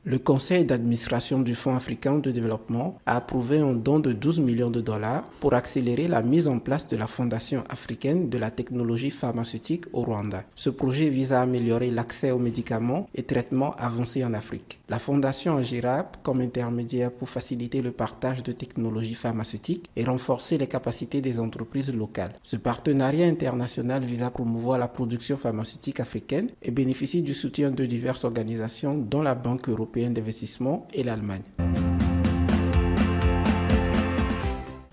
Le conseil d'administration du Fonds africain de développement a approuvé un don de 12 millions de dollars pour accélérer la mise en place de la Fondation africaine de la technologie pharmaceutique au Rwanda. Ce projet vise à améliorer l'accès aux médicaments et traitements avancés en Afrique. La Fondation agira comme intermédiaire pour faciliter le partage de technologies pharmaceutiques et renforcer les capacités des entreprises locales. Ce partenariat international vise à promouvoir la production pharmaceutique africaine et bénéficie du soutien de diverses organisations dont la Banque européenne d'investissement et l'Allemagne.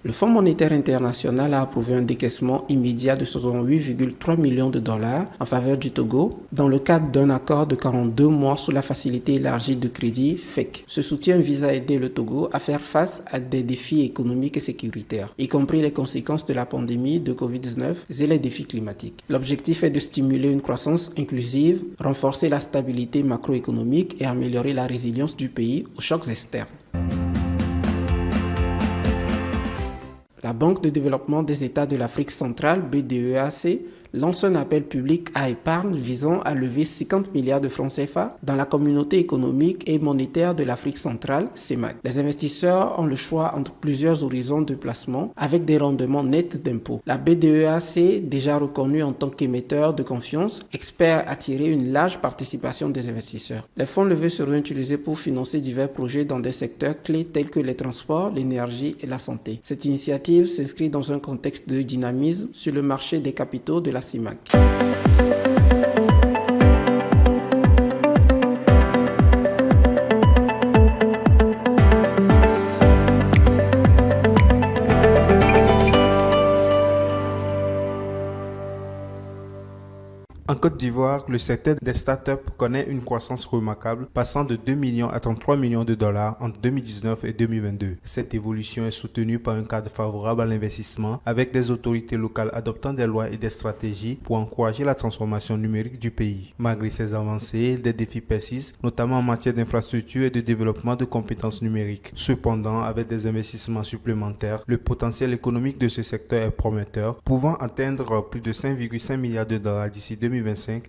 Le Fonds monétaire international a approuvé un décaissement immédiat de 68,3 millions de dollars en faveur du Togo dans le cadre d'un accord de 42 mois sous la facilité élargie de crédit FEC. Ce soutien vise à aider le Togo à faire face à des défis économiques et sécuritaires, y compris les conséquences de la pandémie de Covid-19 et les défis climatiques. L'objectif est de stimuler une croissance inclusive, renforcer la stabilité macroéconomique et améliorer la résilience du pays aux chocs externes. La Banque de développement des États de l'Afrique centrale, BDEAC, lance un appel public à épargne visant à lever 50 milliards de francs CFA dans la communauté économique et monétaire de l'Afrique centrale, CEMAC. Les investisseurs ont le choix entre plusieurs horizons de placement avec des rendements nets d'impôts. La BDEAC, déjà reconnue en tant qu'émetteur de confiance, espère attirer une large participation des investisseurs. Les fonds levés seront utilisés pour financer divers projets dans des secteurs clés tels que les transports, l'énergie et la santé. Cette initiative s'inscrit dans un contexte de dynamisme sur le marché des capitaux de la CIMAC. En Côte d'Ivoire, le secteur des startups connaît une croissance remarquable, passant de 2 millions à 33 millions de dollars entre 2019 et 2022. Cette évolution est soutenue par un cadre favorable à l'investissement, avec des autorités locales adoptant des lois et des stratégies pour encourager la transformation numérique du pays. Malgré ces avancées, des défis persistent, notamment en matière d'infrastructure et de développement de compétences numériques. Cependant, avec des investissements supplémentaires, le potentiel économique de ce secteur est prometteur, pouvant atteindre plus de 5,5 milliards de dollars d'ici 2025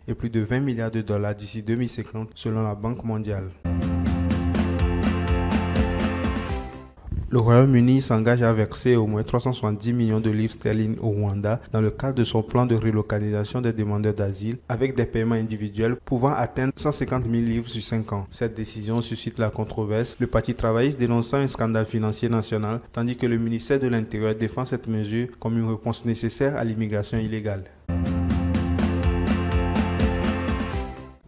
et plus de 20 milliards de dollars d'ici 2050 selon la Banque mondiale. Le Royaume-Uni s'engage à verser au moins 370 millions de livres sterling au Rwanda dans le cadre de son plan de relocalisation des demandeurs d'asile avec des paiements individuels pouvant atteindre 150 000 livres sur 5 ans. Cette décision suscite la controverse, le Parti travailliste dénonçant un scandale financier national tandis que le ministère de l'Intérieur défend cette mesure comme une réponse nécessaire à l'immigration illégale.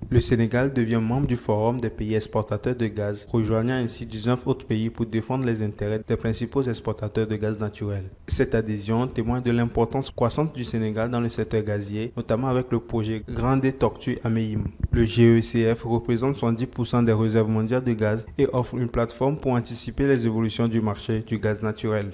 Le Sénégal devient membre du Forum des pays exportateurs de gaz, rejoignant ainsi 19 autres pays pour défendre les intérêts des principaux exportateurs de gaz naturel. Cette adhésion témoigne de l'importance croissante du Sénégal dans le secteur gazier, notamment avec le projet Grande Tortue à Meyim. Le GECF représente 70% des réserves mondiales de gaz et offre une plateforme pour anticiper les évolutions du marché du gaz naturel.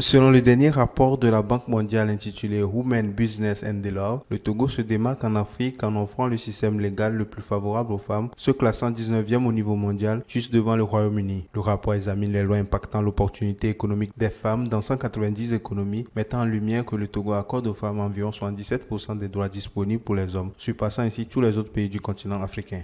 Selon le dernier rapport de la Banque mondiale intitulé Women, Business and the Law, le Togo se démarque en Afrique en offrant le système légal le plus favorable aux femmes, se classant 19e au niveau mondial, juste devant le Royaume-Uni. Le rapport examine les lois impactant l'opportunité économique des femmes dans 190 économies, mettant en lumière que le Togo accorde aux femmes environ 77% des droits disponibles pour les hommes, surpassant ainsi tous les autres pays du continent africain.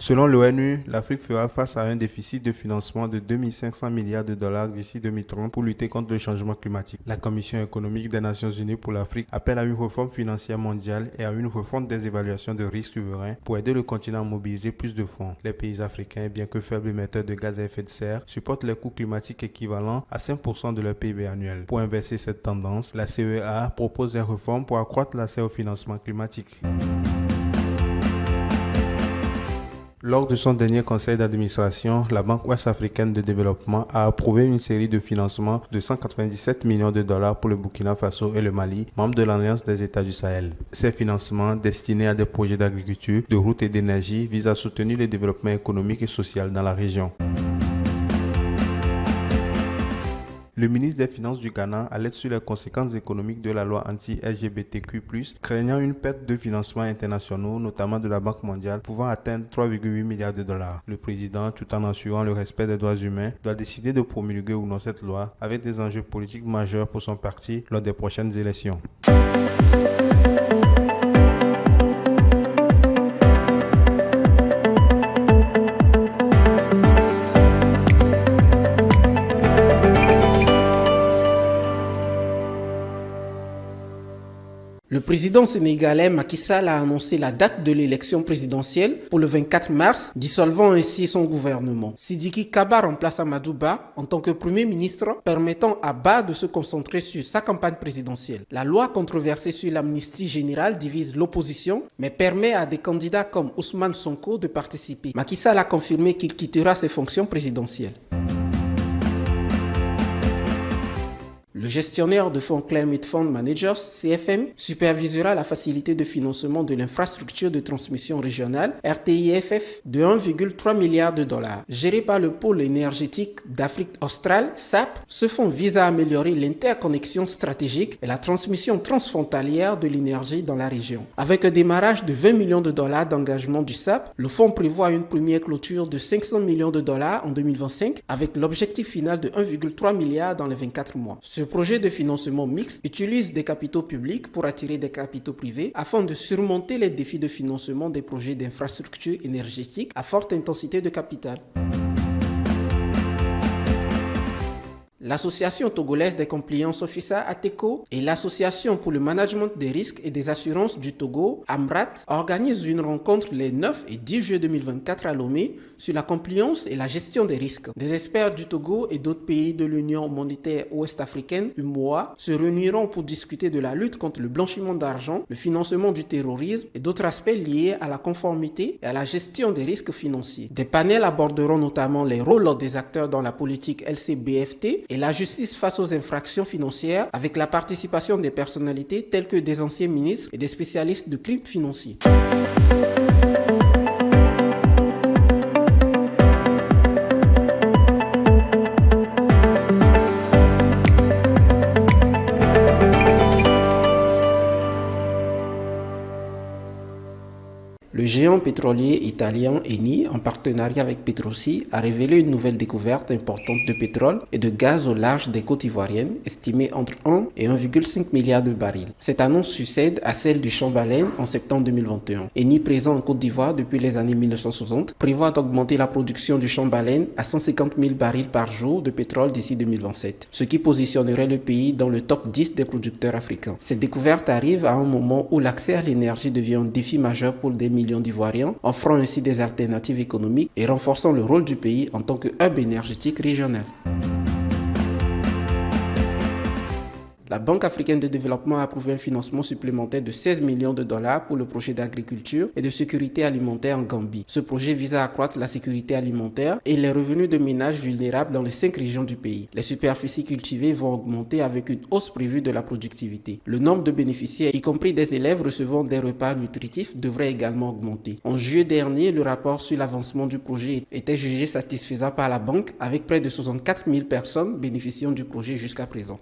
Selon l'ONU, l'Afrique fera face à un déficit de financement de 2 500 milliards de dollars d'ici 2030 pour lutter contre le changement climatique. La Commission économique des Nations Unies pour l'Afrique appelle à une réforme financière mondiale et à une refonte des évaluations de risques souverains pour aider le continent à mobiliser plus de fonds. Les pays africains, bien que faibles émetteurs de gaz à effet de serre, supportent les coûts climatiques équivalents à 5% de leur PIB annuel. Pour inverser cette tendance, la CEA propose des réformes pour accroître l'accès au financement climatique. Lors de son dernier conseil d'administration, la Banque ouest-africaine de développement a approuvé une série de financements de 197 millions de dollars pour le Burkina Faso et le Mali, membres de l'Alliance des États du Sahel. Ces financements, destinés à des projets d'agriculture, de routes et d'énergie, visent à soutenir le développement économique et social dans la région. Le ministre des Finances du Ghana alerte sur les conséquences économiques de la loi anti-LGBTQ+, craignant une perte de financements internationaux, notamment de la Banque mondiale, pouvant atteindre 3,8 milliards de dollars. Le président, tout en assurant le respect des droits humains, doit décider de promulguer ou non cette loi, avec des enjeux politiques majeurs pour son parti lors des prochaines élections. Le président sénégalais Macky Sall a annoncé la date de l'élection présidentielle pour le 24 mars, dissolvant ainsi son gouvernement. Sidiki Kaba remplace Amadou Ba en tant que Premier ministre, permettant à Ba de se concentrer sur sa campagne présidentielle. La loi controversée sur l'amnistie générale divise l'opposition, mais permet à des candidats comme Ousmane Sonko de participer. Macky Sall a confirmé qu'il quittera ses fonctions présidentielles. Le gestionnaire de fonds Climate Fund Managers, CFM, supervisera la facilité de financement de l'infrastructure de transmission régionale, RTIFF, de 1,3 milliard de dollars. Géré par le pôle énergétique d'Afrique australe, SAP, ce fonds vise à améliorer l'interconnexion stratégique et la transmission transfrontalière de l'énergie dans la région. Avec un démarrage de 20 millions de dollars d'engagement du SAP, le fonds prévoit une première clôture de 500 millions de dollars en 2025, avec l'objectif final de 1,3 milliard dans les 24 mois. Ce projet de financement mixte utilise des capitaux publics pour attirer des capitaux privés afin de surmonter les défis de financement des projets d'infrastructures énergétiques à forte intensité de capital. L'Association togolaise des compliance officers ATECO et l'Association pour le management des risques et des assurances du Togo, AMRAT, organisent une rencontre les 9 et 10 juillet 2024 à Lomé sur la compliance et la gestion des risques. Des experts du Togo et d'autres pays de l'Union monétaire ouest-africaine, UMOA, se réuniront pour discuter de la lutte contre le blanchiment d'argent, le financement du terrorisme et d'autres aspects liés à la conformité et à la gestion des risques financiers. Des panels aborderont notamment les rôles des acteurs dans la politique LCBFT et la justice face aux infractions financières avec la participation des personnalités telles que des anciens ministres et des spécialistes de crimes financiers. Le géant pétrolier italien Eni, en partenariat avec Petroci, a révélé une nouvelle découverte importante de pétrole et de gaz au large des côtes ivoiriennes, estimée entre 1 et 1,5 milliard de barils. Cette annonce succède à celle du Champ-Baleine en septembre 2021. Eni, présent en Côte d'Ivoire depuis les années 1960, prévoit d'augmenter la production du Champ-Baleine à 150 000 barils par jour de pétrole d'ici 2027, ce qui positionnerait le pays dans le top 10 des producteurs africains. Cette découverte arrive à un moment où l'accès à l'énergie devient un défi majeur pour des millions d'Ivoiriens, offrant ainsi des alternatives économiques et renforçant le rôle du pays en tant que hub énergétique régional. La Banque africaine de développement a approuvé un financement supplémentaire de 16 millions de dollars pour le projet d'agriculture et de sécurité alimentaire en Gambie. Ce projet vise à accroître la sécurité alimentaire et les revenus de ménages vulnérables dans les 5 régions du pays. Les superficies cultivées vont augmenter avec une hausse prévue de la productivité. Le nombre de bénéficiaires, y compris des élèves recevant des repas nutritifs, devrait également augmenter. En juillet dernier, le rapport sur l'avancement du projet était jugé satisfaisant par la banque avec près de 64 000 personnes bénéficiant du projet jusqu'à présent.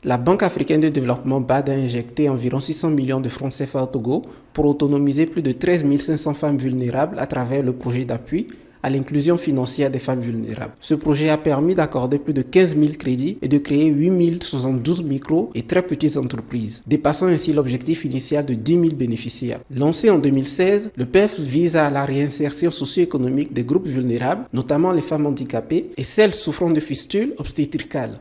La Banque africaine de développement BAD a injecté environ 600 millions de francs CFA au Togo pour autonomiser plus de 13 500 femmes vulnérables à travers le projet d'appui à l'inclusion financière des femmes vulnérables. Ce projet a permis d'accorder plus de 15 000 crédits et de créer 8 072 micro et très petites entreprises, dépassant ainsi l'objectif initial de 10 000 bénéficiaires. Lancé en 2016, le PEF vise à la réinsertion socio-économique des groupes vulnérables, notamment les femmes handicapées et celles souffrant de fistules obstétricales.